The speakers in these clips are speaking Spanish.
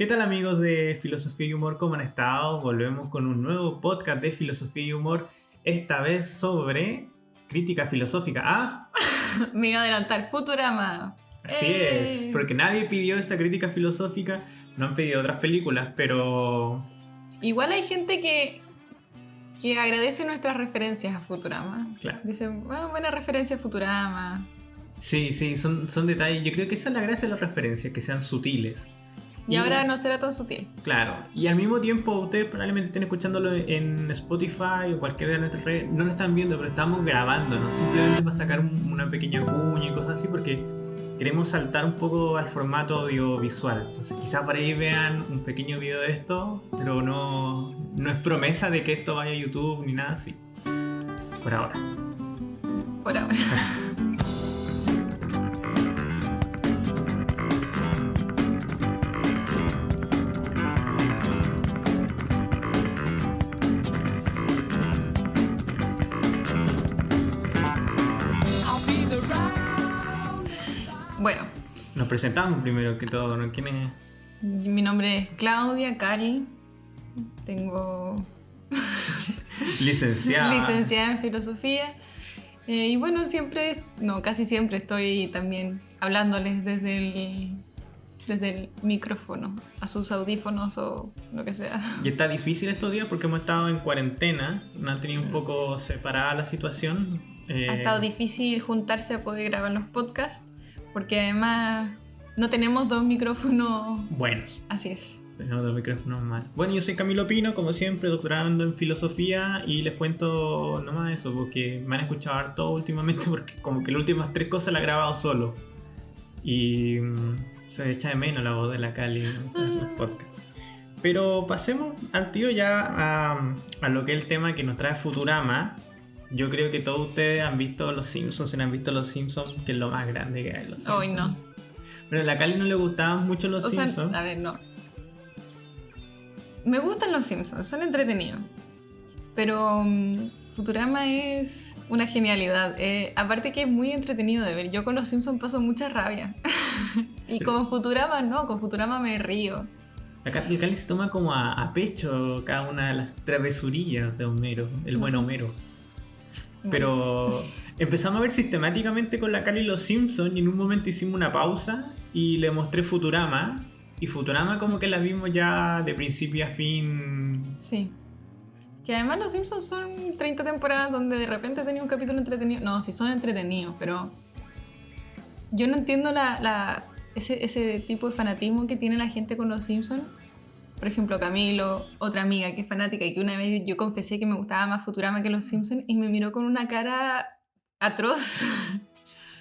¿Qué tal amigos de Filosofía y Humor? ¿Cómo han estado? Volvemos con un nuevo podcast de Filosofía y Humor, esta vez sobre crítica filosófica. ¡Ah! Me iba a adelantar, Futurama. Así es, porque nadie pidió esta crítica filosófica, no han pedido otras películas, pero... Igual hay gente que agradece nuestras referencias a Futurama. Claro. Dicen, buena referencia a Futurama. Sí, son detalles. Yo creo que esa es la gracia de las referencias, que sean sutiles. Y ahora no será tan sutil. Claro, y al mismo tiempo ustedes probablemente estén escuchándolo en Spotify o cualquiera de nuestras redes, no lo están viendo, pero estamos grabando, ¿no? Simplemente para sacar una pequeña cuña y cosas así, porque queremos saltar un poco al formato audiovisual. Entonces quizás por ahí vean un pequeño video de esto, pero no es promesa de que esto vaya a YouTube ni nada así. Por ahora. Por ahora. Bueno. Nos presentamos primero que todo, ¿no? ¿Quién es? Mi nombre es Claudia Cari. Tengo... Licenciada en filosofía. Y bueno, casi siempre estoy también hablándoles desde el micrófono, a sus audífonos o lo que sea. Y está difícil estos días porque hemos estado en cuarentena, nos han tenido un poco separada la situación. Ha estado difícil juntarse a poder grabar los podcasts, porque además no tenemos dos micrófonos buenos. Así es. Tenemos dos micrófonos mal. Bueno, yo soy Camilo Pino, como siempre, doctorando en filosofía, y les cuento nomás eso, porque me han escuchado harto últimamente, porque como que las últimas 3 cosas las he grabado solo. Y se echa de menos la voz de la Cali en los podcasts. Pero pasemos al tío ya a lo que es el tema que nos trae Futurama. Yo creo que todos ustedes han visto Los Simpsons, han visto Los Simpsons, que es lo más grande que hay Los Simpsons. Hoy no. Pero a la Cali no le gustaban mucho Los Simpsons. A ver, no. Me gustan Los Simpsons, son entretenidos. Pero Futurama es una genialidad. Aparte que es muy entretenido de ver. Yo con Los Simpsons paso mucha rabia. Y con Futurama no, con Futurama me río. El Cali se toma como a pecho cada una de las travesurillas de Homero, el buen Homero. Pero empezamos a ver sistemáticamente con la Cali Los Simpsons y en un momento hicimos una pausa y le mostré Futurama. Y Futurama como que la vimos ya de principio a fin. Sí. Que además Los Simpsons son 30 temporadas donde de repente tenía un capítulo entretenido. No, sí son entretenidos, pero yo no entiendo ese tipo de fanatismo que tiene la gente con Los Simpsons. Por ejemplo, Camilo, otra amiga que es fanática y que una vez yo confesé que me gustaba más Futurama que Los Simpsons y me miró con una cara atroz.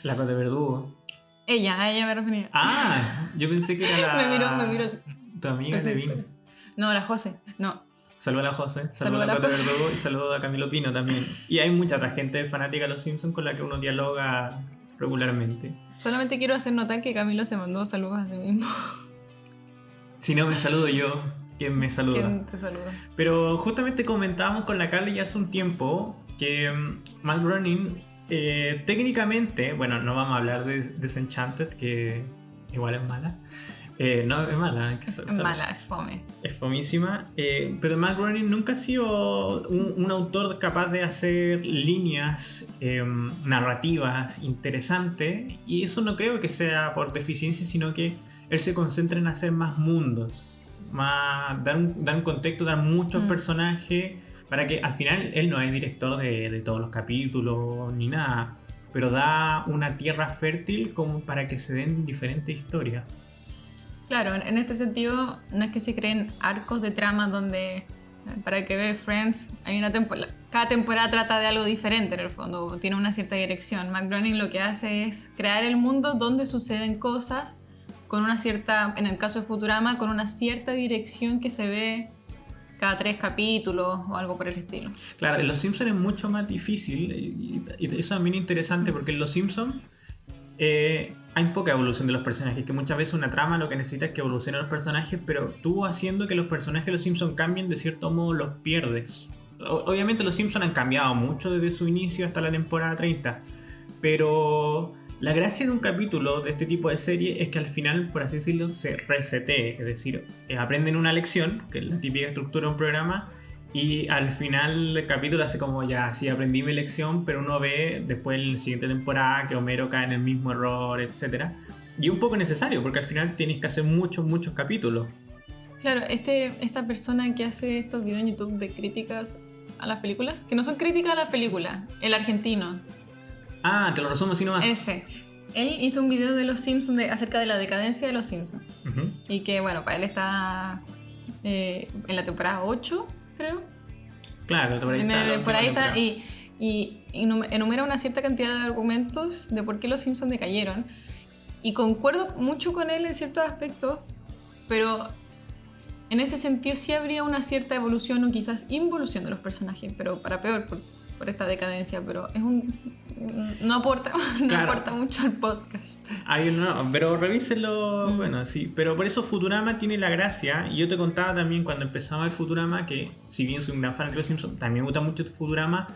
La de Verdugo. Ella me refería. Ah, yo pensé que era la... me miró así. Tu amiga Levin. No, la José, no. Saludos a la José, saludos a la Cote Verdugo y saludos a Camilo Pino también. Y hay mucha otra gente fanática de Los Simpsons con la que uno dialoga regularmente. Solamente quiero hacer notar que Camilo se mandó saludos a sí mismo. Si no me saludo yo, ¿quién me saluda? ¿Quién te saluda? Pero justamente comentábamos con la Carly ya hace un tiempo que Matt Groening técnicamente, bueno, no vamos a hablar de Disenchanted, que igual es mala. No, es mala. Es mala, es fome. Es fomísima. Pero Matt Groening nunca ha sido un autor capaz de hacer líneas narrativas interesantes. Y eso no creo que sea por deficiencia, sino que él se concentra en hacer más mundos. Dar un contexto, dar muchos personajes. Para que al final él no es director de todos los capítulos ni nada. Pero da una tierra fértil como para que se den diferentes historias. Claro, en este sentido no es que se creen arcos de trama donde, para que ve Friends, hay una cada temporada trata de algo diferente en el fondo, tiene una cierta dirección. Matt Groening lo que hace es crear el mundo donde suceden cosas con una cierta, en el caso de Futurama, con una cierta dirección que se ve cada 3 capítulos o algo por el estilo. Claro, en Los Simpsons es mucho más difícil y eso también es interesante porque en Los Simpsons hay poca evolución de los personajes, que muchas veces una trama lo que necesita es que evolucionen los personajes, pero tú haciendo que los personajes de Los Simpsons cambien, de cierto modo los pierdes. Obviamente Los Simpsons han cambiado mucho desde su inicio hasta la temporada 30, pero La gracia en un capítulo de este tipo de serie es que al final, por así decirlo, se resetee. Es decir, aprenden una lección, que es la típica estructura de un programa, y al final del capítulo hace como ya, sí aprendí mi lección, pero uno ve después en la siguiente temporada que Homero cae en el mismo error, etc. Y es un poco necesario, porque al final tienes que hacer muchos capítulos. Claro, esta persona que hace estos videos en YouTube de críticas a las películas, que no son críticas a las películas, el argentino. Ah, te lo resumo así nomás. Ese. Él hizo un video de Los Simpsons acerca de la decadencia de Los Simpsons. Uh-huh. Y que, bueno, para él está en la temporada 8, creo. Claro, por ahí está. Y enumera una cierta cantidad de argumentos de por qué Los Simpsons decayeron. Y concuerdo mucho con él en ciertos aspectos, pero en ese sentido sí habría una cierta evolución o quizás involución de los personajes, pero para peor por esta decadencia, pero no aporta mucho al podcast. Ay, no, pero revísenlo, bueno, sí, pero por eso Futurama tiene la gracia, y yo te contaba también cuando empezaba el Futurama, que si bien soy un gran fan de Los Simpsons, también me gusta mucho Futurama,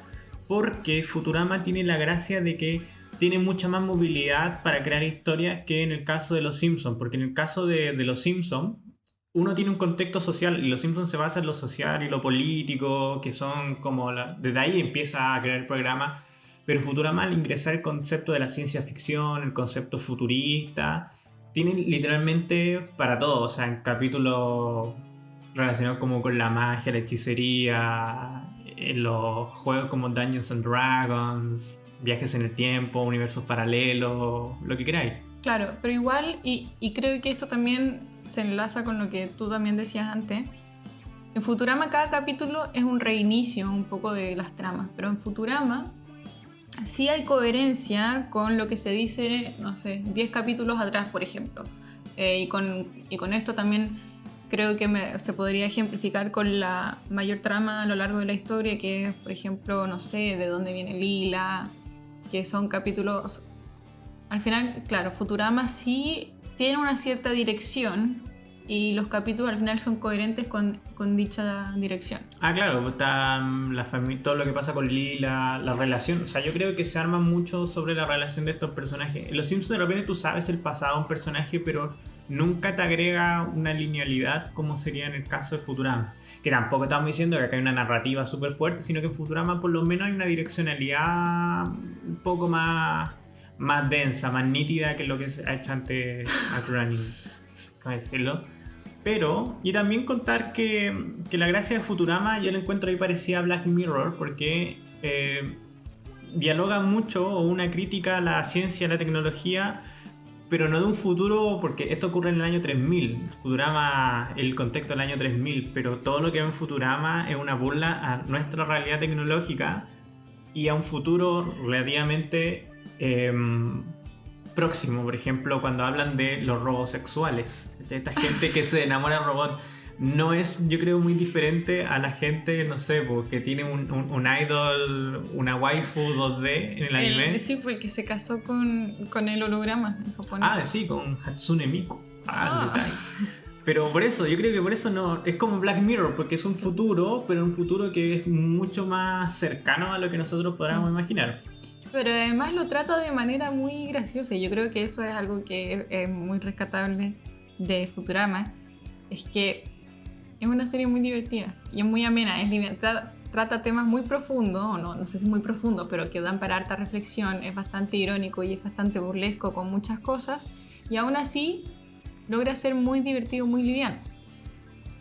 porque Futurama tiene la gracia de que tiene mucha más movilidad para crear historias que en el caso de Los Simpsons, porque en el caso de Los Simpsons, uno tiene un contexto social y Los Simpsons se basa en lo social y lo político, que son como desde ahí empieza a crear el programa. Pero Futurama, al ingresar el concepto de la ciencia ficción, el concepto futurista, tienen literalmente para todo, o sea, en capítulos relacionados como con la magia, la hechicería, en los juegos como Dungeons and Dragons, viajes en el tiempo, universos paralelos, lo que queráis. Claro, pero igual, y creo que esto también se enlaza con lo que tú también decías antes. En Futurama cada capítulo es un reinicio un poco de las tramas, pero en Futurama sí hay coherencia con lo que se dice, no sé, 10 capítulos atrás, por ejemplo. Y con esto también creo que se podría ejemplificar con la mayor trama a lo largo de la historia, que es, por ejemplo, no sé, de dónde viene Lila, que son capítulos... Al final, claro, Futurama sí tiene una cierta dirección y los capítulos al final son coherentes con dicha dirección. Ah, claro, está la familia, todo lo que pasa con Lila, la relación. O sea, yo creo que se arma mucho sobre la relación de estos personajes. En Los Simpsons de repente tú sabes el pasado de un personaje, pero nunca te agrega una linealidad como sería en el caso de Futurama. Que tampoco estamos diciendo que acá hay una narrativa súper fuerte, sino que en Futurama por lo menos hay una direccionalidad un poco más densa, más nítida que lo que ha hecho antes Matt Groening, para decirlo. Pero, y también contar que la gracia de Futurama yo la encuentro ahí parecida a Black Mirror, porque dialoga mucho o una crítica a la ciencia y a la tecnología, pero no de un futuro, porque esto ocurre en el año 3000. Futurama, el contexto del año 3000, pero todo lo que ve en Futurama es una burla a nuestra realidad tecnológica y a un futuro relativamente próximo. Por ejemplo, cuando hablan de los robots sexuales, esta gente que se enamora del robot no es, yo creo, muy diferente a la gente, no sé, que tiene un idol, una waifu 2D en el anime. Sí, fue el que se casó con el holograma en japonés. Ah, sí, con Hatsune Miku. Detalle. Pero por eso, yo creo que por eso no, es como Black Mirror, porque es un futuro, pero un futuro que es mucho más cercano a lo que nosotros podamos imaginar. Pero además lo trata de manera muy graciosa y yo creo que eso es algo que es muy rescatable de Futurama, es que es una serie muy divertida y es muy amena, trata temas muy profundos, no sé si muy profundos, pero que dan para harta reflexión, es bastante irónico y es bastante burlesco con muchas cosas y aún así logra ser muy divertido, muy liviano.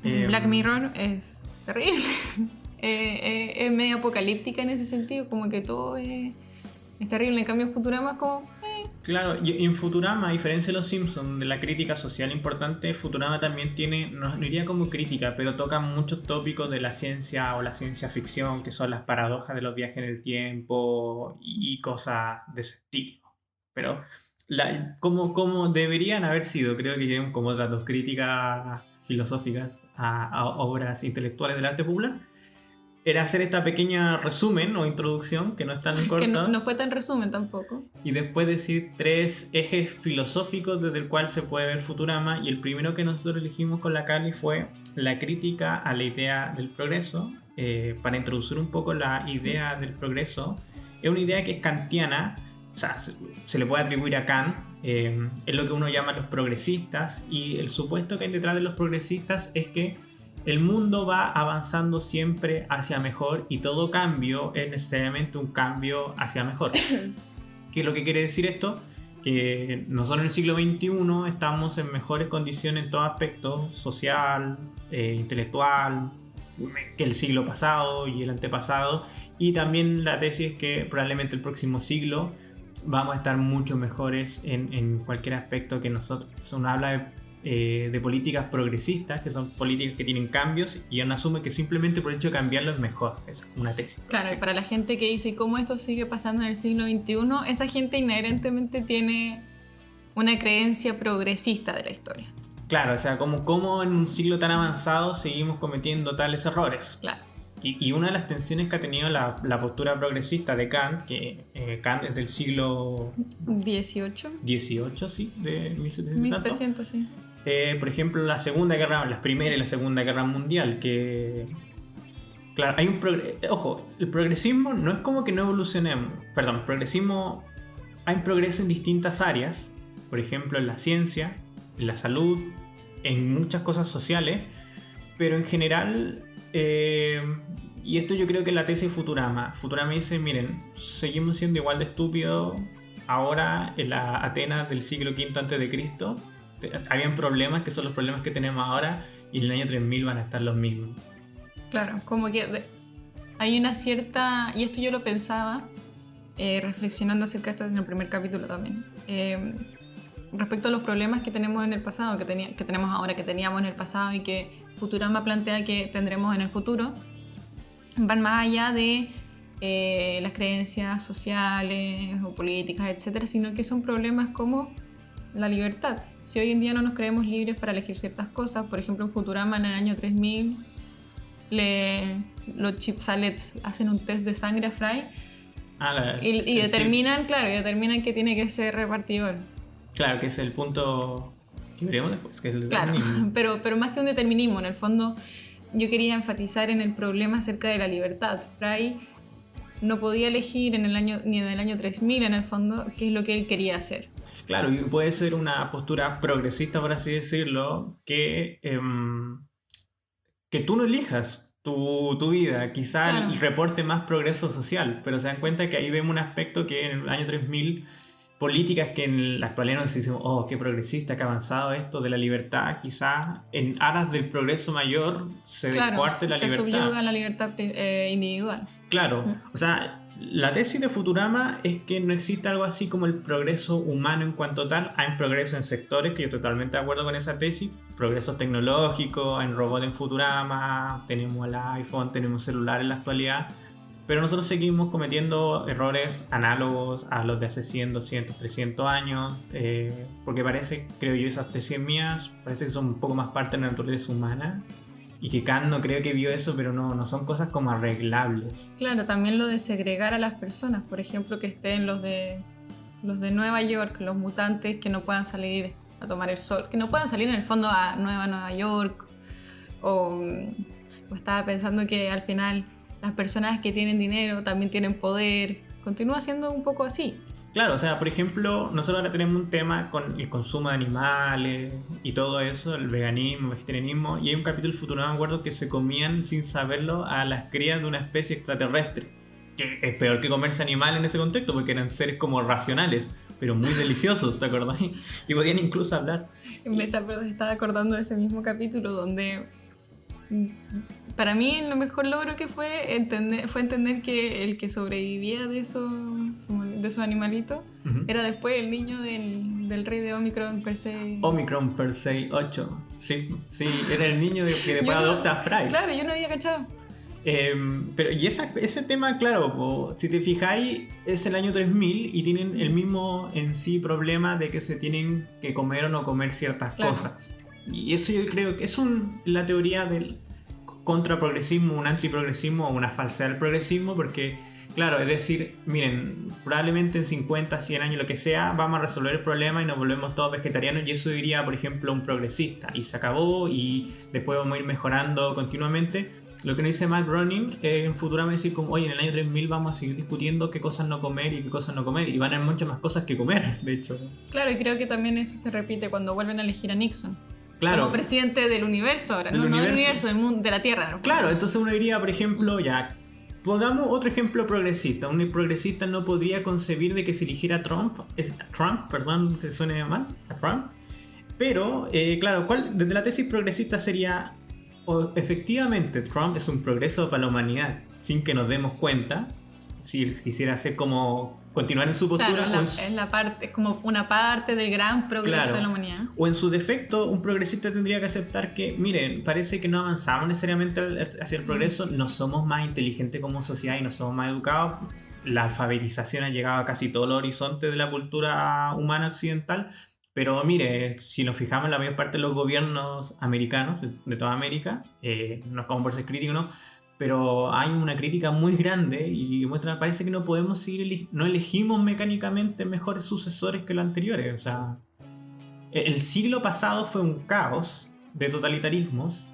Black Mirror es terrible, es medio apocalíptica en ese sentido, como que todo es terrible. En cambio en Futurama es como... Claro, y en Futurama, a diferencia de Los Simpsons, de la crítica social importante, Futurama también tiene, no diría como crítica, pero toca muchos tópicos de la ciencia o la ciencia ficción, que son las paradojas de los viajes en el tiempo y cosas de ese estilo. Pero como deberían haber sido, creo que tienen como datos críticas filosóficas a obras intelectuales del arte popular, era hacer esta pequeña resumen o introducción, que no es tan corta. Que no fue tan resumen tampoco. Y después decir 3 ejes filosóficos desde el cual se puede ver Futurama. Y el primero que nosotros elegimos con la Cali fue la crítica a la idea del progreso. Para introducir un poco la idea del progreso, es una idea que es kantiana, o sea, se le puede atribuir a Kant, es lo que uno llama los progresistas, y el supuesto que hay detrás de los progresistas es que el mundo va avanzando siempre hacia mejor y todo cambio es necesariamente un cambio hacia mejor. ¿Qué es lo que quiere decir esto? Que nosotros en el siglo XXI estamos en mejores condiciones en todo aspecto, social, intelectual, que el siglo pasado y el antepasado, y también la tesis es que probablemente el próximo siglo vamos a estar mucho mejores en cualquier aspecto que nosotros. Uno habla de políticas progresistas, que son políticas que tienen cambios, y uno asume que simplemente por el hecho de cambiarlo es mejor. Esa es una tesis. Claro, y para la gente que dice cómo esto sigue pasando en el siglo XXI, esa gente inherentemente tiene una creencia progresista de la historia. Claro, o sea, como en un siglo tan avanzado seguimos cometiendo tales errores. Claro. Y una de las tensiones que ha tenido la postura progresista de Kant, que Kant es del siglo XVIII, sí, de 1700, sí. Por ejemplo, la Primera y la Segunda Guerra Mundial, que... Claro, hay ojo, el progresismo no es como que no evolucionemos. Perdón, el progresismo... Hay progreso en distintas áreas, por ejemplo, en la ciencia, en la salud, en muchas cosas sociales, pero en general... y esto yo creo que es la tesis de Futurama. Futurama dice, miren, seguimos siendo igual de estúpidos ahora en la Atenas del siglo V a.C. Habían problemas que son los problemas que tenemos ahora, y en el año 3000 van a estar los mismos. Claro, como que hay una cierta... Y esto yo lo pensaba reflexionando acerca de esto en el primer capítulo también. Respecto a los problemas que tenemos en el pasado, que tenemos ahora, que teníamos en el pasado y que Futurama plantea que tendremos en el futuro, van más allá de las creencias sociales o políticas, etcétera, sino que son problemas como la libertad. Si hoy en día no nos creemos libres para elegir ciertas cosas, por ejemplo en Futurama en el año 3000 los chipsalets hacen un test de sangre a Fry y determinan, determinan que tiene que ser repartidor. Claro, que es el punto que veremos después, que es el determinismo. Pero más que un determinismo, en el fondo yo quería enfatizar en el problema acerca de la libertad. Fry no podía elegir ni en el año 3000 en el fondo qué es lo que él quería hacer. Claro, y puede ser una postura progresista, por así decirlo, que tú no elijas tu vida, quizá claro, reporte más progreso social, pero se dan cuenta que ahí vemos un aspecto que en el año 3000, políticas que en la actualidad nos decimos, oh, qué progresista, qué avanzado esto de la libertad, quizá en aras del progreso mayor se descuarte la libertad. Se subyuga la libertad individual. Claro, o sea... La tesis de Futurama es que no existe algo así como el progreso humano en cuanto tal. Hay progreso en sectores, que yo totalmente de acuerdo con esa tesis. Progresos tecnológicos, en robots en Futurama, tenemos el iPhone, tenemos celular en la actualidad. Pero nosotros seguimos cometiendo errores análogos a los de hace 100, 200, 300 años. Porque parece, creo yo, esas tesis mías, parece que son un poco más parte de la naturaleza humana. Y que Kant no creo que vio eso, pero no son cosas como arreglables. Claro, también lo de segregar a las personas, por ejemplo, que estén los de Nueva York, los mutantes que no puedan salir a tomar el sol, que no puedan salir en el fondo a Nueva York, o estaba pensando que al final las personas que tienen dinero también tienen poder, continúa siendo un poco así. Claro, o sea, por ejemplo, nosotros ahora tenemos un tema con el consumo de animales y todo eso, el veganismo, el vegetarianismo, y hay un capítulo futuro, no me acuerdo, que se comían sin saberlo a las crías de una especie extraterrestre, que es peor que comerse animales en ese contexto, porque eran seres como racionales, pero muy deliciosos, ¿te acordás? Y podían incluso hablar. Estaba acordando de ese mismo capítulo donde... Para mí lo mejor logro que fue entender que el que sobrevivía de esos animalitos era después el niño del rey de Omicron Persei. Omicron Persei 8. Sí, era el niño que después adopta a Fry. Claro, yo no había cachado. Pero y ese tema, claro, si te fijáis, es el año 3000 y tienen el mismo en sí problema de que se tienen que comer o no comer ciertas cosas. Y eso yo creo que es la teoría del contraprogresismo, un antiprogresismo o una falsedad del progresismo, porque claro, es decir, miren, probablemente en 50, 100 años, lo que sea, vamos a resolver el problema y nos volvemos todos vegetarianos, y eso diría, por ejemplo, un progresista, y se acabó y después vamos a ir mejorando continuamente. Lo que nos dice Matt Groening en Futurama es decir como, oye, en el año 3000 vamos a seguir discutiendo qué cosas no comer y qué cosas no comer, y van a haber muchas más cosas que comer, de hecho. Claro, y creo que también eso se repite cuando vuelven a elegir a Nixon. Claro. Como presidente del universo ahora, no del universo, del mundo, de la Tierra. ¿No? Claro, entonces uno diría, por ejemplo, ya, pongamos otro ejemplo progresista. Un progresista no podría concebir de que se eligiera a Trump, perdón que suene mal, a Trump. Pero, claro, desde la tesis progresista sería, efectivamente, Trump es un progreso para la humanidad, sin que nos demos cuenta. Si quisiera hacer como continuar en su postura. Claro, es como una parte del gran progreso de la humanidad. O en su defecto, un progresista tendría que aceptar que, miren, parece que no avanzamos necesariamente hacia el progreso, no somos más inteligentes como sociedad y no somos más educados. La alfabetización ha llegado a casi todos los horizontes de la cultura humana occidental. Pero mire, si nos fijamos en la mayor parte de los gobiernos americanos, de toda América, no es como por ser crítico, ¿no? Pero hay una crítica muy grande y parece que no podemos seguir, no elegimos mecánicamente mejores sucesores que los anteriores. O sea, el siglo pasado fue un caos de totalitarismos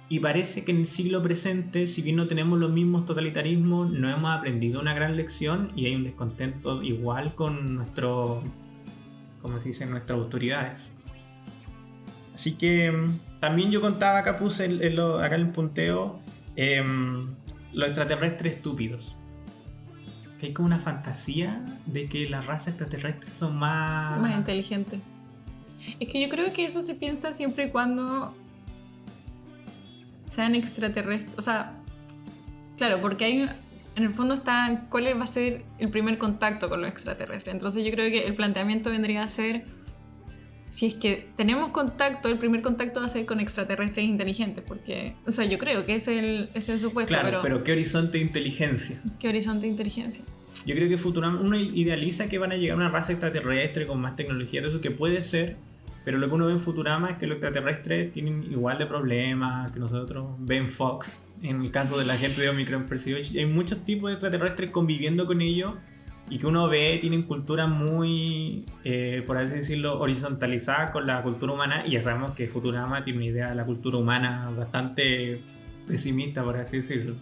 y parece que en el siglo presente, si bien no tenemos los mismos totalitarismos, no hemos aprendido una gran lección y hay un descontento igual con nuestras autoridades. Así que también yo contaba, acá puse acá en el punteo, los extraterrestres estúpidos. Hay como una fantasía de que las razas extraterrestres son más inteligentes. Es que yo creo que eso se piensa siempre y cuando sean extraterrestres. O sea, claro, porque en el fondo está cuál va a ser el primer contacto con los extraterrestres. Entonces yo creo que el planteamiento vendría a ser, si es que tenemos contacto, el primer contacto va a ser con extraterrestres inteligentes, porque, o sea, yo creo que es el supuesto. Claro, pero ¿qué horizonte de inteligencia? ¿Qué horizonte de inteligencia? Yo creo que Futurama, uno idealiza que van a llegar a una raza extraterrestre con más tecnología, eso que puede ser, pero lo que uno ve en Futurama es que los extraterrestres tienen igual de problemas que nosotros. Ben Fox, en el caso de la gente de Omicron Perseverance, hay muchos tipos de extraterrestres conviviendo con ellos y que uno ve tienen culturas muy, por así decirlo, horizontalizadas con la cultura humana, y ya sabemos que Futurama tiene una idea de la cultura humana bastante pesimista, por así decirlo.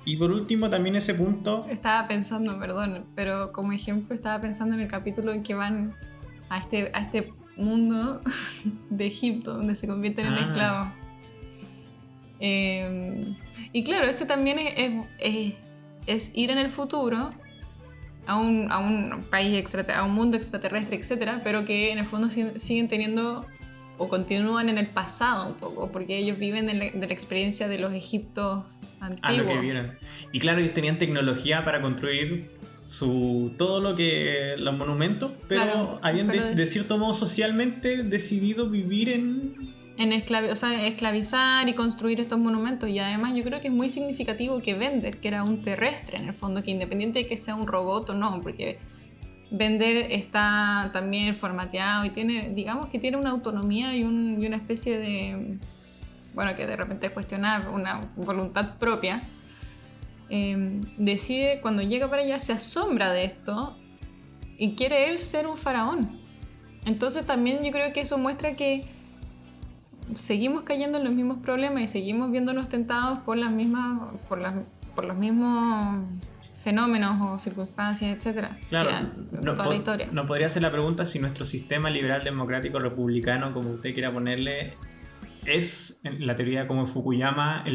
Y por último también ese punto... Estaba pensando, perdón, pero como ejemplo estaba pensando en el capítulo en que van a este mundo de Egipto, donde se convierten en esclavos. Y claro, ese también es ir en el futuro a un país a un mundo extraterrestre, etcétera, pero que en el fondo siguen teniendo o continúan en el pasado un poco, porque ellos viven de la experiencia de los egiptos antiguos. A lo que vieron. Y claro, ellos tenían tecnología para construir todo lo que los monumentos, pero claro, habían de cierto modo socialmente decidido vivir esclavizar y construir estos monumentos. Y además yo creo que es muy significativo que Bender, que era un terrestre en el fondo, que independiente de que sea un robot o no, porque Bender está también formateado y digamos que tiene una autonomía y una especie de, bueno, que de repente es cuestionar una voluntad propia, decide, cuando llega para allá, se asombra de esto y quiere él ser un faraón. Entonces también yo creo que eso muestra que seguimos cayendo en los mismos problemas y seguimos viéndonos tentados por los mismos fenómenos o circunstancias, etcétera. Claro, toda la historia. No podría ser la pregunta si nuestro sistema liberal democrático republicano, como usted quiera ponerle, es, en la teoría como Fukuyama,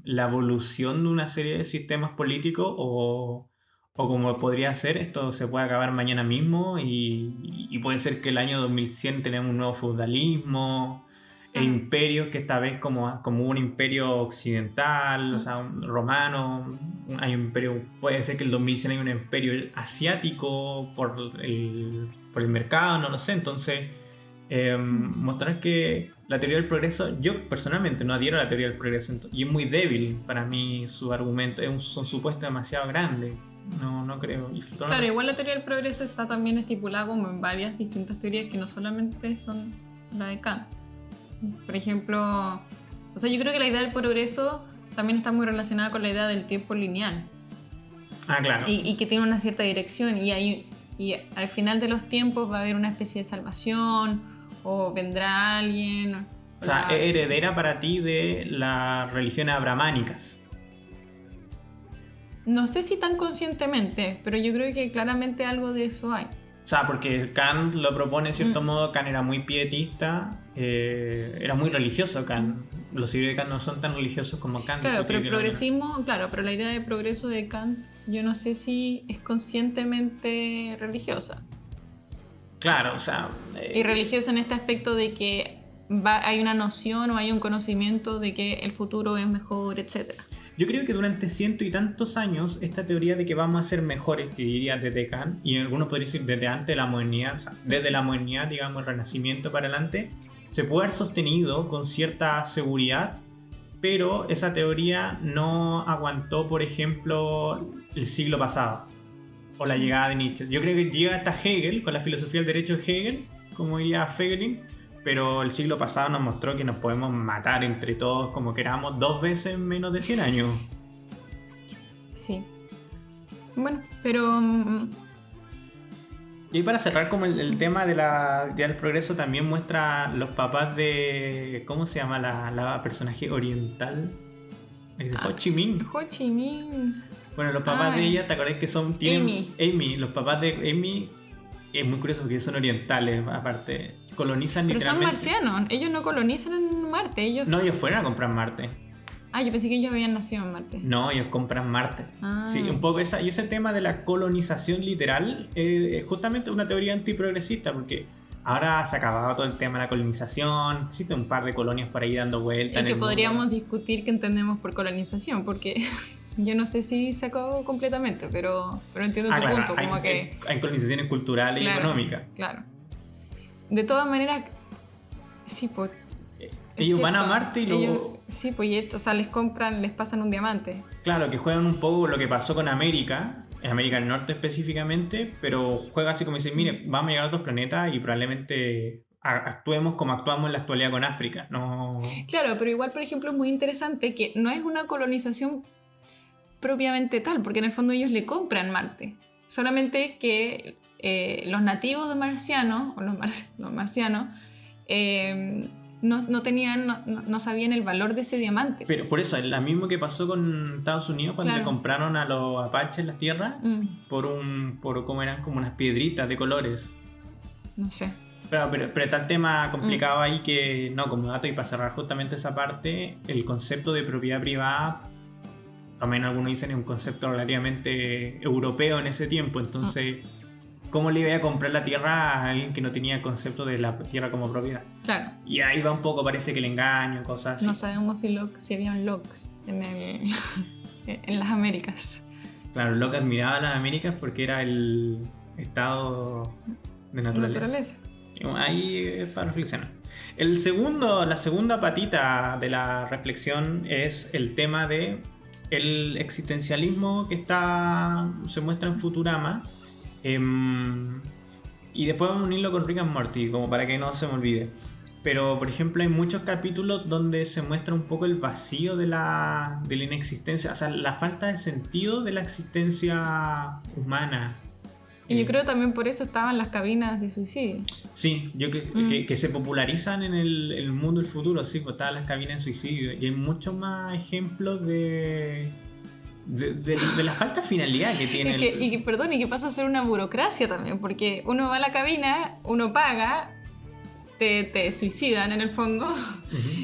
la evolución de una serie de sistemas políticos, o como podría ser, esto se puede acabar mañana mismo y puede ser que el año 2100 tenemos un nuevo feudalismo e imperios, que esta vez como un imperio occidental, o sea, un romano, hay un imperio, puede ser que el 2100 hay un imperio asiático por el mercado, no lo sé. Entonces mostrar que la teoría del progreso, yo personalmente no adhiero a la teoría del progreso y es muy débil para mí su argumento, son supuestos demasiado grandes. No creo. Claro, igual la teoría del progreso está también estipulada como en varias distintas teorías que no solamente son la de Kant. Por ejemplo, o sea, yo creo que la idea del progreso también está muy relacionada con la idea del tiempo lineal. Claro. Y que tiene una cierta dirección y al final de los tiempos va a haber una especie de salvación, o vendrá alguien, O sea, es heredera para ti de las religiones abrahámicas. No sé si tan conscientemente, pero yo creo que claramente algo de eso hay. O sea, porque Kant lo propone en cierto modo. Kant era muy pietista, era muy religioso Kant. Los seguidores de Kant no son tan religiosos como Kant. Claro, pero el progresismo, claro, pero la idea de progreso de Kant, yo no sé si es conscientemente religiosa. Claro, o sea... Y religiosa en este aspecto de que hay una noción o hay un conocimiento de que el futuro es mejor, etc. Yo creo que durante ciento y tantos años esta teoría de que vamos a ser mejores, que diría desde Kant, y algunos podrían decir desde antes de la modernidad, o sea, desde la modernidad, digamos, el Renacimiento para adelante, se puede haber sostenido con cierta seguridad, pero esa teoría no aguantó, por ejemplo, el siglo pasado, o la llegada de Nietzsche. Yo creo que llega hasta Hegel, con la filosofía del derecho de Hegel, como diría Feigelin, pero el siglo pasado nos mostró que nos podemos matar entre todos como queramos 2 veces en menos de 100 años. Sí. Bueno, pero... Y para cerrar como el tema del progreso, también muestra los papás de... ¿Cómo se llama la personaje oriental? Ho Chi Minh. Ho Chi Minh. Bueno, los papás de ella, ¿te acordás que son... Amy. Los papás de Amy... Es muy curioso porque son orientales, aparte. Colonizan pero literalmente... son marcianos, ellos no colonizan en Marte, ellos... No, ellos fueron a comprar Marte. Ah, yo pensé que ellos habían nacido en Marte. No, ellos compran Marte. Ah. Sí, un poco esa. Y ese tema de la colonización literal es justamente una teoría antiprogresista, porque ahora se ha acabado todo el tema de la colonización. Existen un par de colonias por ahí dando vueltas. Y que podríamos discutir qué entendemos por colonización, porque yo no sé si se acabó completamente, pero entiendo tu punto. Como que hay colonizaciones culturales y económicas. Claro. De todas maneras, sí, pues. Ellos van a Marte y luego... Sí, pues, o sea, les pasan un diamante. Claro, que juegan un poco lo que pasó con América, en América del Norte específicamente, pero juega así como dicen, mire, vamos a llegar a otros planetas y probablemente actuemos como actuamos en la actualidad con África. No... Claro, pero igual, por ejemplo, es muy interesante que no es una colonización propiamente tal, porque en el fondo ellos le compran Marte. Solamente que los nativos de marcianos, o los marcianos, no sabían el valor de ese diamante. Pero por eso, es lo mismo que pasó con Estados Unidos cuando le compraron a los apaches las tierras por cómo eran como unas piedritas de colores. No sé. Pero está el tema complicado ahí que, no, como dato y para cerrar justamente esa parte, el concepto de propiedad privada, también algunos dicen es un concepto relativamente europeo en ese tiempo, entonces... ¿Cómo le iba a comprar la tierra a alguien que no tenía el concepto de la tierra como propiedad? Claro. Y ahí va un poco, parece que el engaño, cosas así. No sabemos si habían Locks en las Américas. Claro, Locke admiraba las Américas porque era el estado de naturaleza. Ahí es para reflexionar. La segunda patita de la reflexión es el tema de el existencialismo que se muestra en Futurama. Y después vamos a unirlo con Rick and Morty, como para que no se me olvide. Pero, por ejemplo, hay muchos capítulos donde se muestra un poco el vacío de la inexistencia, o sea, la falta de sentido de la existencia humana. Y yo creo también por eso estaban las cabinas de suicidio. Sí, que se popularizan en el mundo del futuro, sí, pues estaban las cabinas de suicidio. Y hay muchos más ejemplos de la falta de finalidad que tiene. Y que pasa a ser una burocracia también, porque uno va a la cabina, uno paga, te suicidan en el fondo,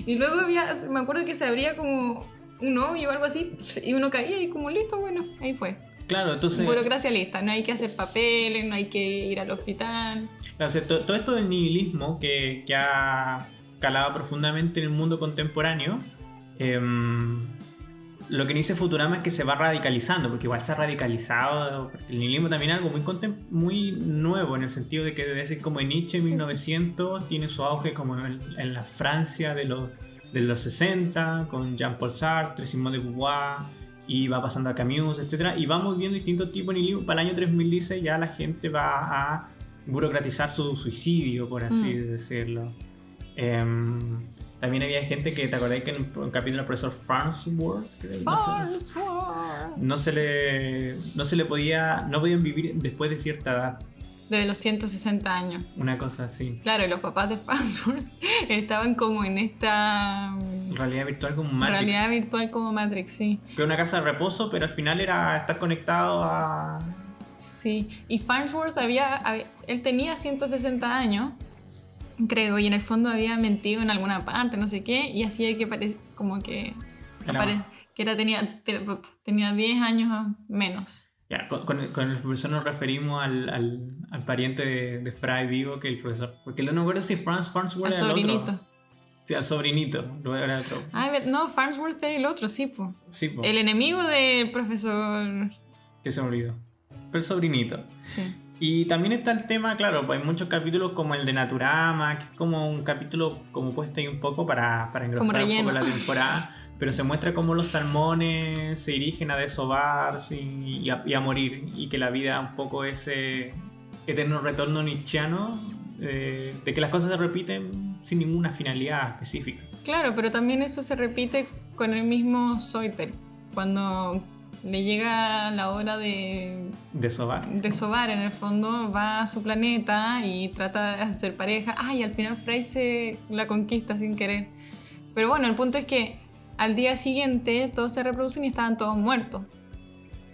y luego me acuerdo que se abría como un hoyo o algo así, y uno caía y como listo, bueno, ahí fue. Claro, entonces... Burocracia lista, no hay que hacer papeles, no hay que ir al hospital. Claro, o sea, todo esto del nihilismo que ha calado profundamente en el mundo contemporáneo, lo que dice Futurama es que se va radicalizando, porque igual se ha radicalizado. El nihilismo también es algo muy nuevo, en el sentido de que debe ser como en Nietzsche en 1900, tiene su auge como en la Francia de los 60, con Jean-Paul Sartre, Simone de Beauvoir, y va pasando a Camus, etc. Y vamos viendo distintos tipos de nihilismo. Para el año 3000 dice ya la gente va a burocratizar su suicidio, por así decirlo. También había gente que, ¿te acordás que en un capítulo del profesor Farnsworth no podían vivir después de cierta edad? desde los 160 años. Una cosa así. Claro, y los papás de Farnsworth estaban como en esta Realidad virtual como Matrix. realidad virtual como Matrix, sí. Que una casa de reposo, pero al final era estar conectado a... Sí, y Farnsworth él tenía 160 años, creo, y en el fondo había mentido en alguna parte, no sé qué, y hacía que como que tenía 10 años menos. Ya, con el profesor nos referimos al pariente de Fry vivo, que el profesor... Porque no me acuerdo si Farnsworth Al era el sobrinito. otro. Sí, al sobrinito, no era otro. Ah, no, Farnsworth es el otro, sí, po. Sí, po. El enemigo del profesor. Que se me olvidó. Pero el sobrinito. Sí. Y también está el tema, claro, pues hay muchos capítulos como el de Naturama, que es como un capítulo como puesto ahí un poco para engrosar un poco la temporada, pero se muestra cómo los salmones se dirigen a desovarse y a morir, y que la vida un poco ese eterno retorno nietzscheano de que las cosas se repiten sin ninguna finalidad específica. Claro, pero también eso se repite con el mismo Zoidberg, cuando le llega la hora de desovar, en el fondo va a su planeta y trata de hacer pareja. Y al final Fry se la conquista sin querer. Pero bueno, el punto es que al día siguiente todos se reproducen y estaban todos muertos,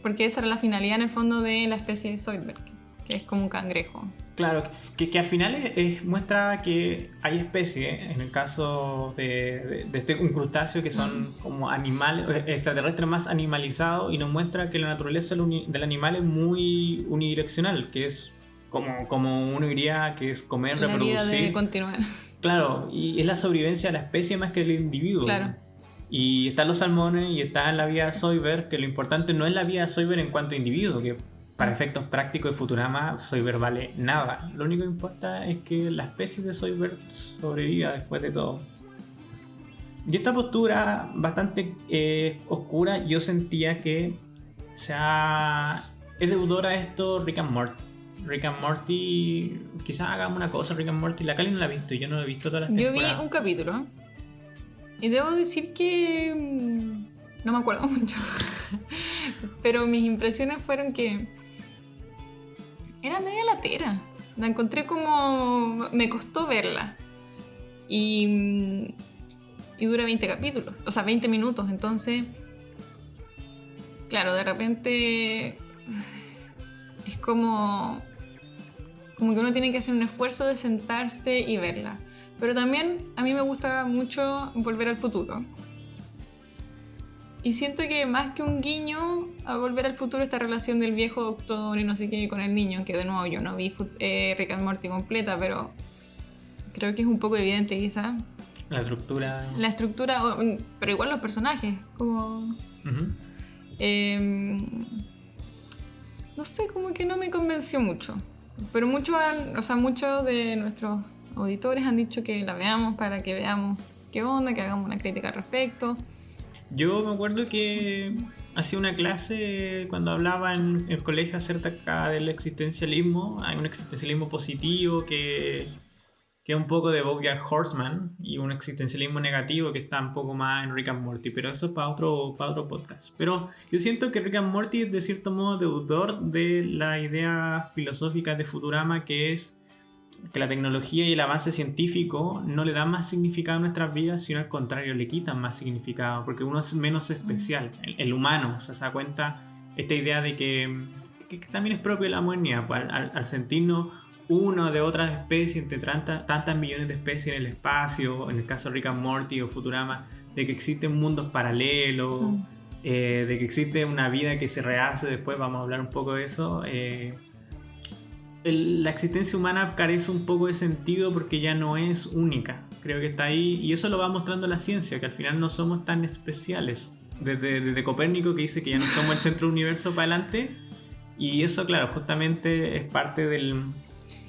porque esa era la finalidad en el fondo de la especie de Zoidberg, que es como un cangrejo. Claro, que al final muestra que hay especies, en el caso de un crustáceo, que son como animales, extraterrestres más animalizados, y nos muestra que la naturaleza del animal es muy unidireccional, que es como uno diría, que es comer, la reproducir. La vida debe continuar. Claro, y es la sobrevivencia de la especie más que el individuo. Claro. Y están los salmones y está en la vida de Zoidberg, que lo importante no es la vida de Zoidberg en cuanto a individuo, que para efectos prácticos de Futurama, Zoidberg vale nada. Lo único que importa es que la especie de Zoidberg sobreviva después de todo. Y esta postura bastante oscura, yo sentía que es deudora a esto Rick and Morty. Rick and Morty, quizás hagamos una cosa, Rick and Morty, la Cali no la ha visto, yo no la he visto todas las temporadas. Yo vi un capítulo y debo decir que no me acuerdo mucho, pero mis impresiones fueron que era media latera. La encontré como... me costó verla. Y dura 20 capítulos, o sea, 20 minutos. Entonces, claro, de repente es como que uno tiene que hacer un esfuerzo de sentarse y verla. Pero también a mí me gusta mucho Volver al Futuro. Y siento que más que un guiño a Volver al Futuro, esta relación del viejo doctor y no sé qué con el niño, que de nuevo yo no vi Rick and Morty completa, pero creo que es un poco evidente quizá. La estructura, pero igual los personajes, como... no sé, como que no me convenció mucho. Pero muchos de nuestros auditores han dicho que la veamos para que veamos qué onda, que hagamos una crítica al respecto. Yo me acuerdo que hacía una clase cuando hablaba en el colegio acerca del existencialismo. Hay un existencialismo positivo que es un poco de BoJack Horseman, y un existencialismo negativo que está un poco más en Rick and Morty, pero eso es para otro podcast. Pero yo siento que Rick and Morty es de cierto modo deudor de la idea filosófica de Futurama, que es que la tecnología y el avance científico no le dan más significado a nuestras vidas, sino al contrario, le quitan más significado, porque uno es menos especial, el humano, o sea, se da cuenta esta idea de que también es propio de la modernidad, pues, al sentirnos uno de otras especies, entre tantas millones de especies en el espacio, en el caso de Rick and Morty o Futurama, de que existen mundos paralelos, de que existe una vida que se rehace después, vamos a hablar un poco de eso. La existencia humana carece un poco de sentido porque ya no es única, creo que está ahí, y eso lo va mostrando la ciencia, que al final no somos tan especiales, desde Copérnico, que dice que ya no somos el centro del universo para adelante, y eso claro, justamente es parte de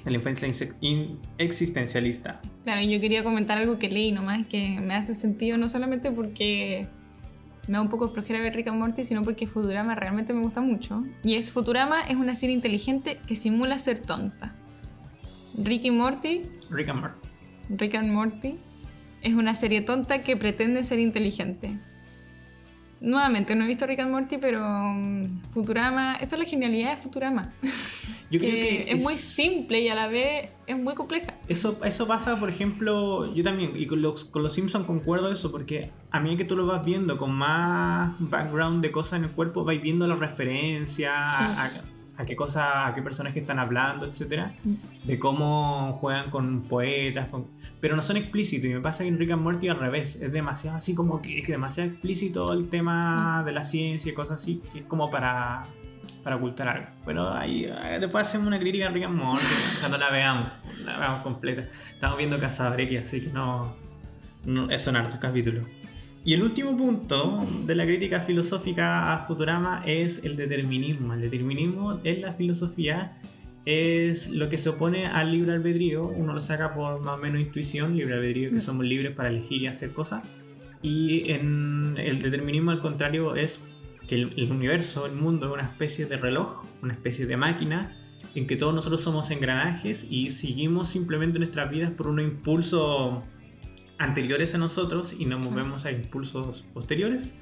la influencia existencialista. Claro, yo quería comentar algo que leí nomás, que me hace sentido, no solamente porque me da un poco flojera ver Rick and Morty, sino porque Futurama realmente me gusta mucho. Y Futurama es una serie inteligente que simula ser tonta. Rick and Morty es una serie tonta que pretende ser inteligente. Nuevamente, no he visto Rick and Morty, pero Futurama, esta es la genialidad de Futurama. Yo creo que es muy simple y a la vez es muy compleja. Eso pasa, por ejemplo, yo también, y con los Simpsons concuerdo eso, porque a mí que tú lo vas viendo con más background de cosas en el cuerpo, vais viendo la referencia a qué cosas, a qué personajes están hablando, etcétera, de cómo juegan con poetas, pero no son explícitos. Y me pasa que en Rick and Morty al revés, es demasiado así como que es demasiado explícito el tema de la ciencia y cosas así, que es como para ocultar algo. Bueno, ahí después hacemos una crítica a Rick and Morty cuando la veamos completa. Estamos viendo Cazadores, así que no son hartos capítulos. Y el último punto de la crítica filosófica a Futurama es el determinismo. El determinismo en la filosofía es lo que se opone al libre albedrío. Uno lo saca por más o menos intuición, libre albedrío, que somos libres para elegir y hacer cosas. Y en el determinismo, al contrario, es que el universo, el mundo, es una especie de reloj, una especie de máquina en que todos nosotros somos engranajes y seguimos simplemente nuestras vidas por un impulso anteriores a nosotros y nos movemos a impulsos posteriores,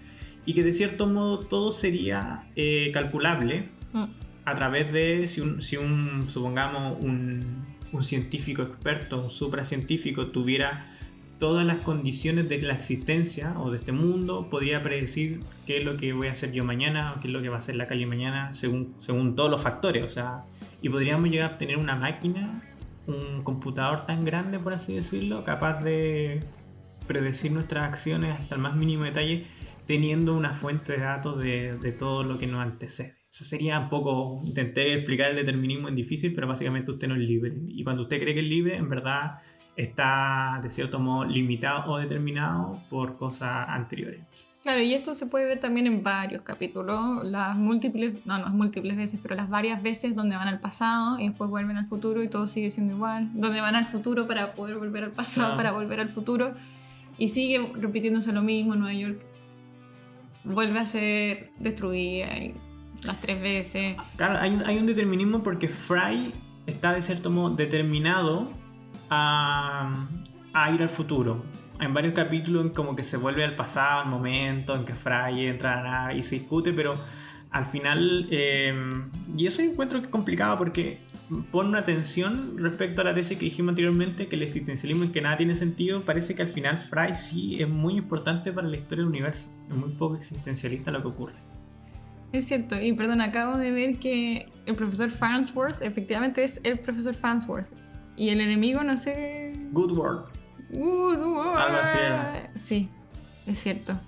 y que de cierto modo todo sería calculable a través de supongamos un científico experto, un supracientífico tuviera todas las condiciones de la existencia o de este mundo, podría predecir qué es lo que voy a hacer yo mañana o qué es lo que va a hacer la Cali mañana según todos los factores, o sea, y podríamos llegar a tener una máquina, un computador tan grande, por así decirlo, capaz de predecir nuestras acciones hasta el más mínimo detalle, teniendo una fuente de datos de todo lo que nos antecede. Eso sería un poco, intenté explicar el determinismo en difícil, pero básicamente usted no es libre. Y cuando usted cree que es libre, en verdad está de cierto modo limitado o determinado por cosas anteriores. Claro, y esto se puede ver también en varios capítulos, las múltiples veces, pero las varias veces donde van al pasado y después vuelven al futuro y todo sigue siendo igual, donde van al futuro para poder volver al pasado, para volver al futuro, y sigue repitiéndose lo mismo. Nueva York vuelve a ser destruida las 3 veces. Claro, hay un determinismo porque Fry está de cierto modo determinado a ir al futuro. En varios capítulos como que se vuelve al pasado, al momento en que Fry entra a la nave y se discute, pero al final, y eso encuentro que es complicado porque pone una tensión respecto a la tesis que dijimos anteriormente, que el existencialismo en que nada tiene sentido. Parece que al final Fry sí es muy importante para la historia del universo, es muy poco existencialista lo que ocurre. Es cierto, y perdón, acabo de ver que el profesor Farnsworth efectivamente es el profesor Farnsworth, y el enemigo no sé... Woodward. Algo así era. Sí, es cierto.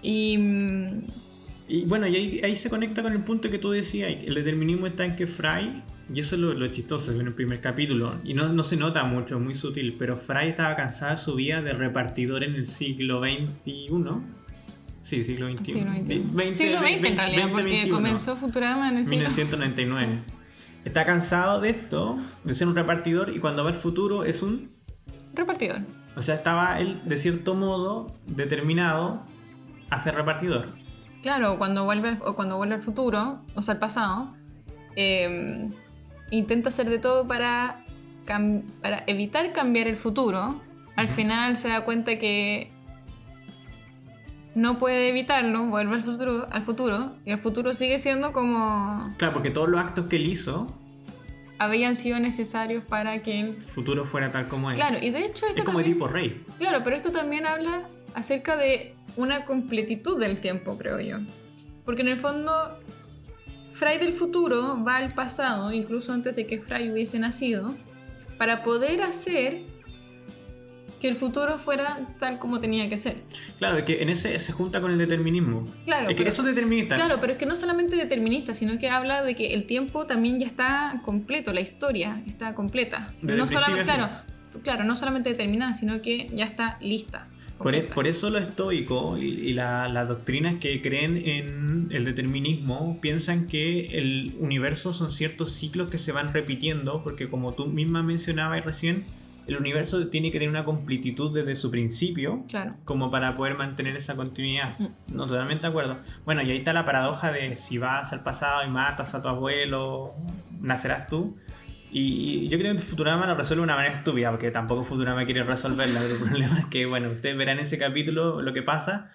Y bueno, y ahí se conecta con el punto que tú decías. El determinismo está en que Fry, y eso es lo chistoso en el primer capítulo, y no se nota mucho, muy sutil, pero Fry estaba cansada de su vida de repartidor en el siglo XXI. Sí, siglo XXI. Siglo XX en realidad, porque 21. Comenzó Futurama en el siglo 1999. Está cansado de esto, de ser un repartidor, y cuando va al futuro es un repartidor. O sea, estaba él de cierto modo determinado a ser repartidor. Claro, cuando vuelve al futuro, o sea, al pasado, intenta hacer de todo para evitar cambiar el futuro. Al final se da cuenta que no puede evitarlo, vuelve al futuro, y el futuro sigue siendo como... Claro, porque todos los actos que él hizo habían sido necesarios para que el futuro fuera tal como es. Claro, y de hecho esto es como Edipo Rey. Claro, pero esto también habla acerca de una completitud del tiempo, creo yo. Porque en el fondo, Fry del futuro va al pasado, incluso antes de que Fry hubiese nacido, para poder hacer que el futuro fuera tal como tenía que ser. Claro, es que en ese se junta con el determinismo. Claro, es que eso es determinista. Claro, pero es que no solamente determinista, sino que habla de que el tiempo también ya está completo, la historia está completa. No solamente, claro, no solamente determinada, sino que ya está lista. Por eso los estoicos y las doctrinas que creen en el determinismo piensan que el universo son ciertos ciclos que se van repitiendo, porque como tú misma mencionabas recién, el universo tiene que tener una completitud desde su principio, claro, como para poder mantener esa continuidad. No, totalmente de acuerdo. Bueno, y ahí está la paradoja de si vas al pasado y matas a tu abuelo, nacerás tú. Y yo creo que Futurama lo resuelve de una manera estúpida, porque tampoco Futurama quiere resolverla, pero el problema es que, bueno, ustedes verán en ese capítulo lo que pasa,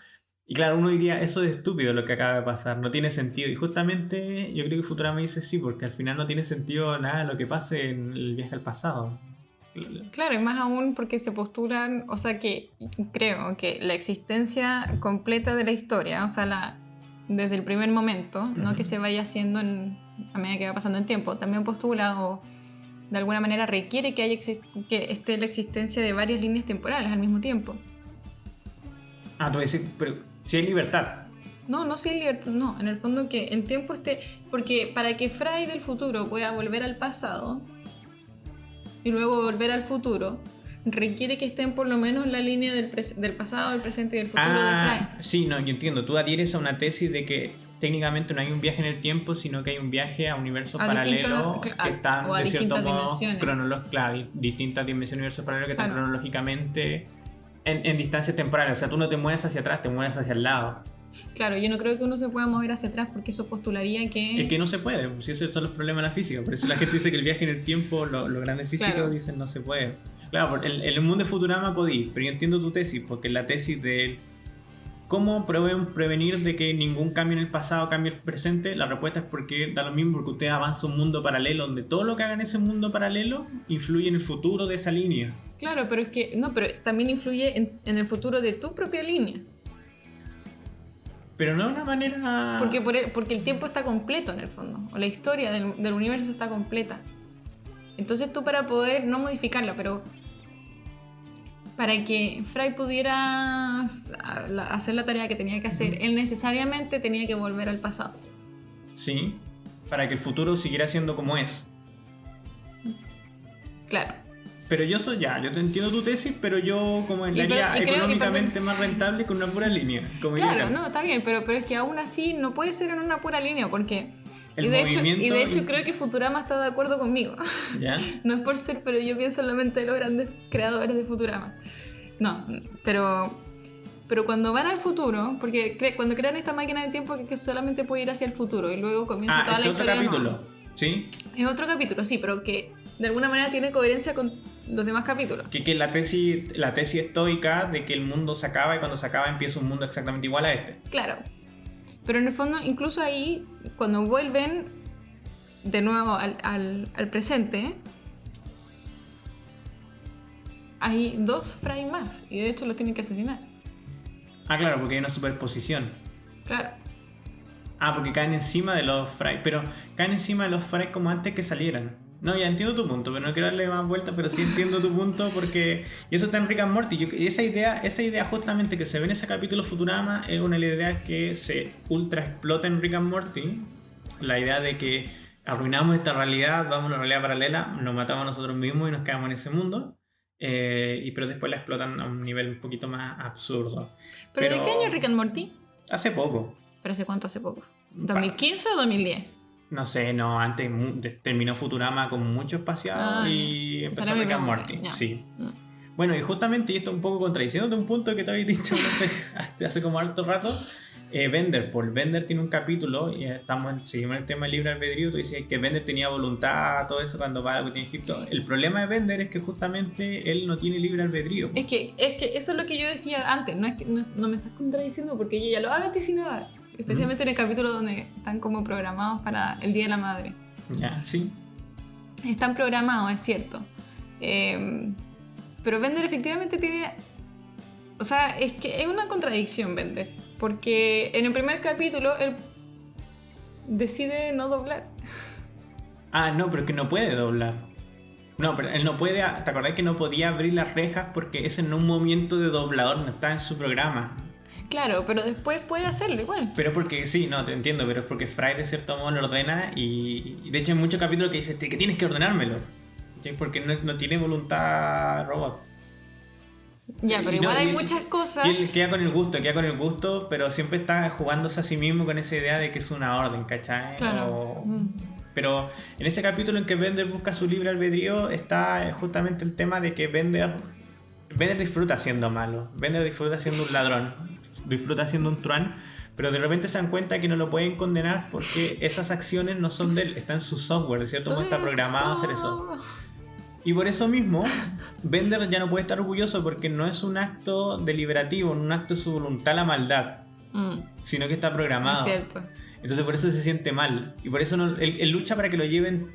Y claro, uno diría, eso es estúpido lo que acaba de pasar, no tiene sentido. Y justamente yo creo que Futurama dice sí, porque al final no tiene sentido nada de lo que pase en el viaje al pasado. Claro, y más aún porque se postulan, o sea que creo que la existencia completa de la historia, o sea, desde el primer momento, no que se vaya haciendo a medida que va pasando el tiempo, también postula o de alguna manera requiere que esté la existencia de varias líneas temporales al mismo tiempo. Tú dices, pero si hay libertad. No, si hay libertad, no, en el fondo que el tiempo esté, porque para que Fry del futuro pueda volver al pasado y luego volver al futuro, requiere que estén por lo menos en la línea del pasado, del presente y del futuro de Fry. Sí, no, yo entiendo. Tú adhieres a una tesis de que técnicamente no hay un viaje en el tiempo, sino que hay un viaje a universos paralelos que están, de cierto modo, distintas dimensiones, universos paralelos que están cronológicamente en distancias temporales. O sea, tú no te mueves hacia atrás, te mueves hacia el lado. Claro, yo no creo que uno se pueda mover hacia atrás porque eso postularía que... Es que no se puede, si esos son los problemas de la física. Por eso la gente dice que el viaje en el tiempo, los grandes físicos dicen no se puede. Claro, en el mundo de Futurama podí, pero yo entiendo tu tesis, porque la tesis de cómo prevenir de que ningún cambio en el pasado cambie el presente, la respuesta es porque da lo mismo, porque usted avanza un mundo paralelo donde todo lo que haga en ese mundo paralelo influye en el futuro de esa línea. Claro, pero es que no, pero también influye en el futuro de tu propia línea. Pero no de una manera... Porque el tiempo está completo en el fondo, o la historia del universo está completa. Entonces tú, para poder no modificarla, pero para que Fry pudiera hacer la tarea que tenía que hacer, él necesariamente tenía que volver al pasado. Sí, para que el futuro siguiera siendo como es. Claro. Pero yo te entiendo tu tesis, pero yo como en la área económicamente más rentable con una pura línea. Claro, no, está bien, pero es que aún así no puede ser en una pura línea, porque... Y de hecho creo que Futurama está de acuerdo conmigo. ¿Ya? No es por ser, pero yo pienso en la mente de los grandes creadores de Futurama. No, pero cuando van al futuro, porque cuando crean esta máquina del tiempo que solamente puede ir hacia el futuro y luego comienza toda la historia. ¿Es otro capítulo? ¿Sí? Es otro capítulo, sí, pero que de alguna manera tiene coherencia con los demás capítulos. Que la tesis estoica de que el mundo se acaba y cuando se acaba empieza un mundo exactamente igual a este. Claro. Pero en el fondo, incluso ahí, cuando vuelven de nuevo al presente, hay 2 Fry más. Y de hecho los tienen que asesinar. Claro, porque hay una superposición. Claro. Porque caen encima de los Fry. Pero caen encima de los Fry como antes que salieran. No, ya entiendo tu punto, pero no quiero darle más vueltas, pero sí entiendo tu punto porque... Y eso está en Rick and Morty. Esa idea justamente que se ve en ese capítulo Futurama es una de las ideas que se ultra explota en Rick and Morty. La idea de que arruinamos esta realidad, vamos a una realidad paralela, nos matamos a nosotros mismos y nos quedamos en ese mundo. Pero después la explotan a un nivel un poquito más absurdo. ¿Pero de qué año es Rick and Morty? Hace poco. ¿Pero hace cuánto hace poco? ¿2015 o 2010? No sé, antes terminó Futurama con mucho espaciado y empezó Rick and Morty. Sí. Bueno, y justamente, y esto un poco contradiciéndote un punto que te habéis dicho hace como harto rato, Bender tiene un capítulo, y seguimos el tema del libre albedrío. Tú decías que Bender tenía voluntad, todo eso cuando va a Egipto. El problema de Bender es que justamente él no tiene libre albedrío. Es que eso es lo que yo decía antes, no me estás contradiciendo porque yo ya lo hago vaticinado. Especialmente en el capítulo donde están como programados para el Día de la Madre. Ya, sí. Están programados, es cierto. Pero Bender efectivamente tiene... O sea, es que es una contradicción Bender. Porque en el primer capítulo él decide no doblar. No, pero que no puede doblar. No, pero él no puede... ¿Te acordás que no podía abrir las rejas porque ese en un momento de doblador no está en su programa? Claro, pero después puede hacerlo igual. Pero porque, sí, no, te entiendo, pero es porque Fry de cierto modo lo ordena y de hecho hay muchos capítulos que dice que tienes que ordenármelo. ¿Sí? Porque no tiene voluntad robot. Ya, pero igual hay muchas cosas. Y él queda con el gusto, pero siempre está jugándose a sí mismo con esa idea de que es una orden, ¿cachai? Claro. Pero en ese capítulo en que Bender busca su libre albedrío está justamente el tema de que Bender disfruta siendo malo. Bender disfruta siendo un ladrón. Disfruta siendo un truán, pero de repente se dan cuenta que no lo pueden condenar porque esas acciones no son de él, está en su software, de cierto modo está programado a hacer eso. Y por eso mismo, Bender ya no puede estar orgulloso porque no es un acto deliberativo, un acto de su voluntad la maldad. sino que está programado. Es cierto. Entonces por eso se siente mal. Y por eso él lucha para que lo lleven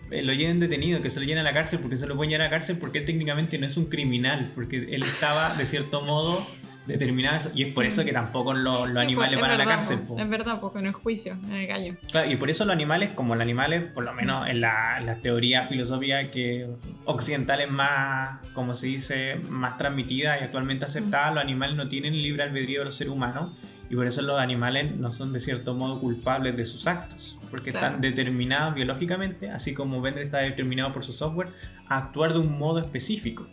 detenido, que se lo lleven a la cárcel, porque se lo pueden llevar a la cárcel porque él técnicamente no es un criminal, porque él estaba de cierto modo determinado eso, y es por eso que tampoco los Sí, animales van a la cárcel. Es verdad, porque en el juicio, en el gallo. Claro, y por eso los animales, por lo menos en la teoría filosófica que occidentales más, como se dice, más transmitida y actualmente aceptada, los animales no tienen libre albedrío de los seres humanos. Y por eso los animales no son de cierto modo culpables de sus actos, porque están determinados biológicamente, así como Bender está determinado por su software a actuar de un modo específico.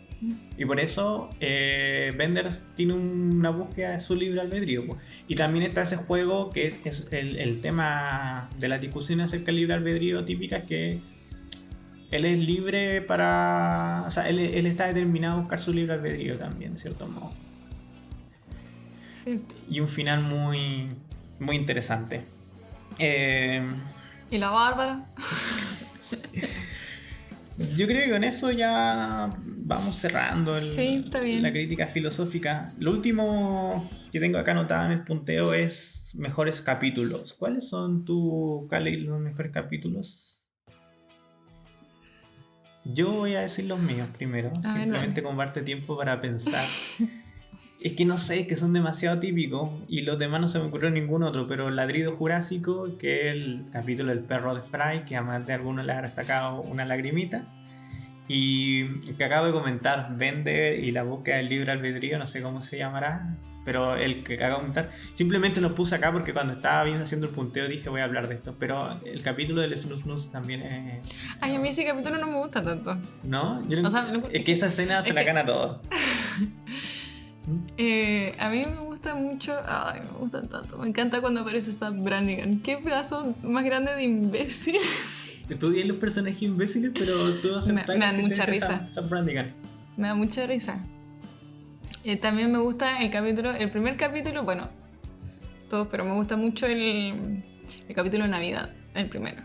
Y por eso Bender tiene una búsqueda de su libre albedrío. Y también está ese juego que es el tema de la discusión acerca del libre albedrío típica, que él es libre para... O sea, él está determinado a buscar su libre albedrío también, de cierto modo. Cierto. Y un final muy, muy interesante. ¿Y la Bárbara? Yo creo que con eso ya vamos cerrando Sí, está bien. la crítica filosófica. Lo último que tengo acá anotado en el punteo es mejores capítulos. ¿Cuáles son los mejores capítulos? Yo voy a decir los míos primero, simplemente como darte tiempo para pensar. Es que no sé, que son demasiado típicos y los demás no se me ocurrió ningún otro, pero Ladrido Jurásico, que es el capítulo del perro de Fry, que a más de algunos le habrá sacado una lagrimita, y que acabo de comentar, Bender y la búsqueda del libre albedrío, no sé cómo se llamará, pero el que acabo de comentar, simplemente lo puse acá porque cuando estaba viendo haciendo el punteo dije voy a hablar de esto, pero el capítulo del Snus Snus también es... Ay, a mí ese capítulo no me gusta tanto. ¿No? No, es que esa escena se la gana todo. A mí me gusta mucho, ay, me gustan tanto. Me encanta cuando aparece Stan Brannigan. Qué pedazo más grande de imbécil. Tú dices los personajes imbéciles, pero tú aceptas me dan mucha risa. Stan Brannigan. Me da mucha risa. También me gusta el primer capítulo, bueno, todos, pero me gusta mucho el capítulo de Navidad, el primero.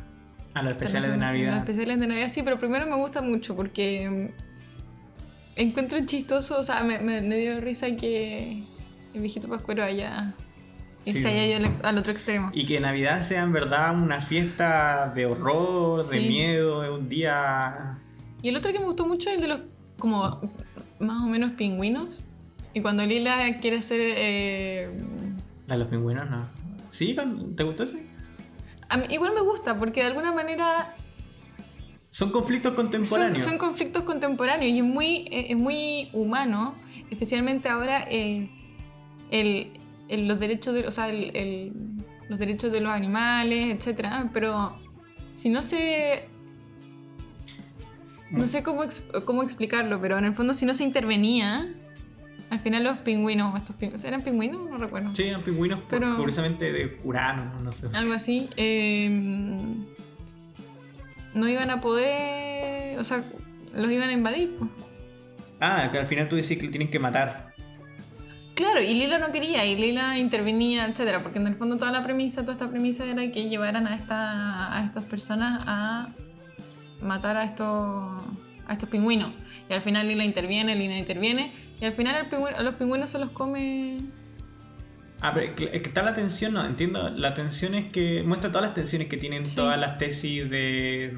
Los especiales de Navidad. Los especiales de Navidad, sí, pero primero me gusta mucho porque encuentro chistoso, o sea, me dio risa que el viejito Pascuero haya ido al otro extremo. Y que Navidad sea en verdad una fiesta de horror, de miedo, es un día... Y el otro que me gustó mucho es el de los, como, más o menos pingüinos. Y cuando Lila quiere hacer... ¿La de los pingüinos no? ¿Sí? ¿Te gustó ese? A mí, igual me gusta, porque de alguna manera... Son conflictos contemporáneos. Son conflictos contemporáneos y es muy humano, especialmente ahora los derechos de, o sea, los derechos de los animales, etcétera. Pero si no sé cómo explicarlo, pero en el fondo si no se intervenía, al final los pingüinos, ¿eran pingüinos? No recuerdo. Sí, eran pingüinos, pero curiosamente de Urano, no sé. Algo así. No iban a poder, o sea, los iban a invadir, pues. Que al final tú decís que lo tienen que matar. Claro, y Lila no quería, y Lila intervenía, etcétera, porque en el fondo toda esta premisa era que llevaran a estas personas a matar a estos pingüinos. Y al final Lila interviene, y al final a los pingüinos se los come... Pero es que está la tensión, no, entiendo. La tensión es que muestra todas las tensiones que tienen todas las tesis de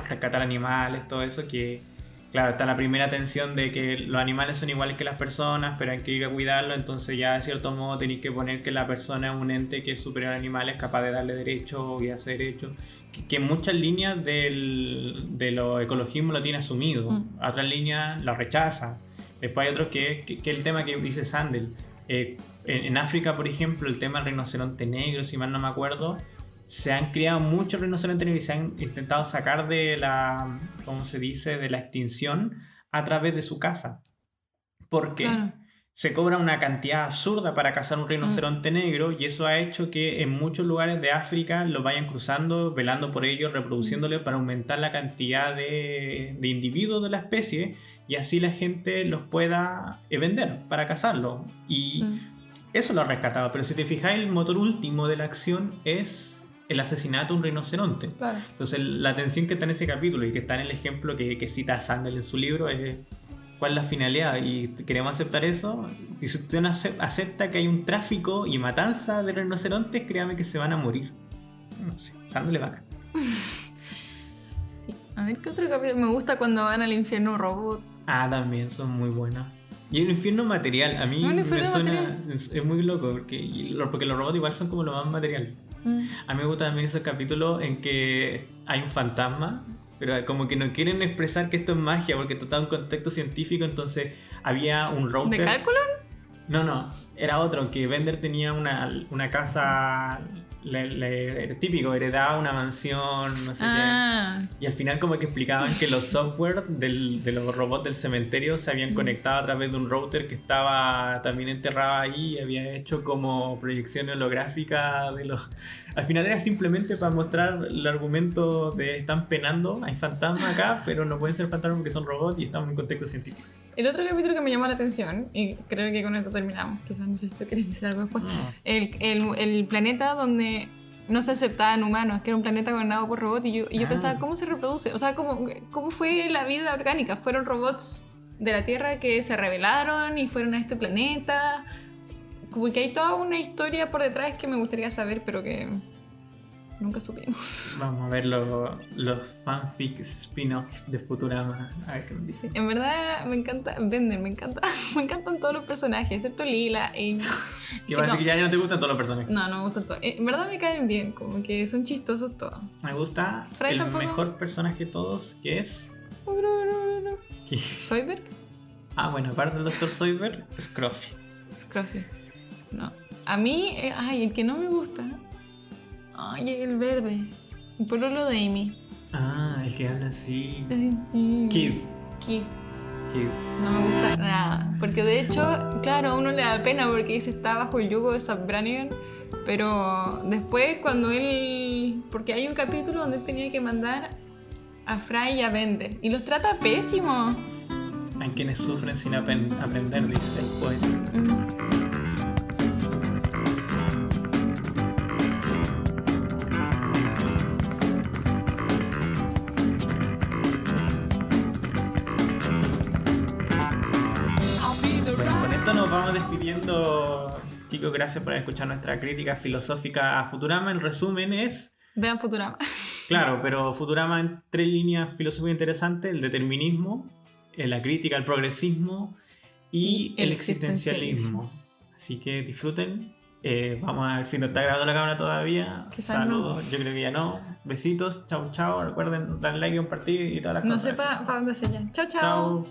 rescatar animales, todo eso, que claro, está la primera tensión de que los animales son iguales que las personas, pero hay que ir a cuidarlos, entonces ya de cierto modo tenéis que poner que la persona es un ente que es superior al animal, es capaz de darle derechos y hacer derechos, que en muchas líneas de lo ecologismo lo tiene asumido, a otras líneas lo rechaza. Después hay otros que el tema que dice Sandel. En África, por ejemplo, el tema del rinoceronte negro, si mal no me acuerdo, se han criado muchos rinocerontes negros y se han intentado sacar de la, ¿cómo se dice?, de la extinción a través de su caza. Porque se cobra una cantidad absurda para cazar un rinoceronte negro, y eso ha hecho que en muchos lugares de África lo vayan cruzando, velando por ellos, reproduciéndole para aumentar la cantidad de individuos de la especie, y así la gente los pueda vender para cazarlos. Y eso lo ha rescatado. Pero si te fijáis, el motor último de la acción es el asesinato de un rinoceronte. Entonces la tensión que está en ese capítulo y que está en el ejemplo que cita Sandel en su libro es cuál es la finalidad y queremos aceptar eso. Y si usted no acepta que hay un tráfico y matanza de rinocerontes, créame que se van a morir. No sé, sándale vaca. Sí. A ver, ¿qué otro capítulo? Me gusta cuando van al infierno robot. Ah, también son muy buenos. Y el infierno material, a mí me suena, es muy loco, porque los robots igual son como lo más material. A mí me gusta también esos capítulos en que hay un fantasma, pero como que no quieren expresar que esto es magia, porque esto está en un contexto científico, entonces había un router... ¿De cálculo? No, era otro, que Bender tenía una casa... típico, heredaba una mansión, no sé qué. Y al final como que explicaban que los software de los robots del cementerio se habían conectado a través de un router que estaba también enterrado ahí y había hecho como proyección holográfica de los... Al final era simplemente para mostrar el argumento de están penando, hay fantasmas acá, pero no pueden ser fantasmas porque son robots y estamos en un contexto científico. El otro capítulo que me llamó la atención, y creo que con esto terminamos, quizás no sé si te querés decir algo después, el planeta donde no se aceptaban humanos, que era un planeta gobernado por robots, y yo pensaba, ¿cómo se reproduce? O sea, ¿cómo fue la vida orgánica? ¿Fueron robots de la Tierra que se rebelaron y fueron a este planeta? Como que hay toda una historia por detrás que me gustaría saber, pero que nunca supimos. Vamos a ver los fanfics spin-offs de Futurama. A ver qué me dicen. Sí, en verdad me encanta Bender, me encantan todos los personajes, excepto Lila. Que parece que ya no te gustan todos los personajes. No me gustan todos. En verdad me caen bien, como que son chistosos todos. Me gusta Fry el tampoco. mejor personaje de todos, que es... ¿Zoidberg? Ah, bueno, aparte del Dr. Zoidberg, Scruffy. Scruffy. No. A mí, el que no me gusta... Ay, el verde. El pololo de Amy. Ah, el que habla así. Kid. No me gusta nada. Porque de hecho, claro, a uno le da pena porque dice está bajo el yugo de Zap Brannigan. Pero después cuando él... Porque hay un capítulo donde él tenía que mandar a Fry y a Bender. Y los trata pésimo. Hay quienes sufren sin aprender, dice el poeta. Nos vamos despidiendo, chicos. Gracias por escuchar nuestra crítica filosófica a Futurama. El resumen es... Vean Futurama. Claro, pero Futurama en 3 líneas filosóficas interesantes: el determinismo, la crítica al progresismo y el existencialismo. Así que disfruten. Vamos a ver si no está grabando la cámara todavía. Quizás saludos, no. Yo creo que ya no. Besitos, chao. Recuerden darle like, compartir y todas las cosas. No sé para dónde se llama. Chao. Chao.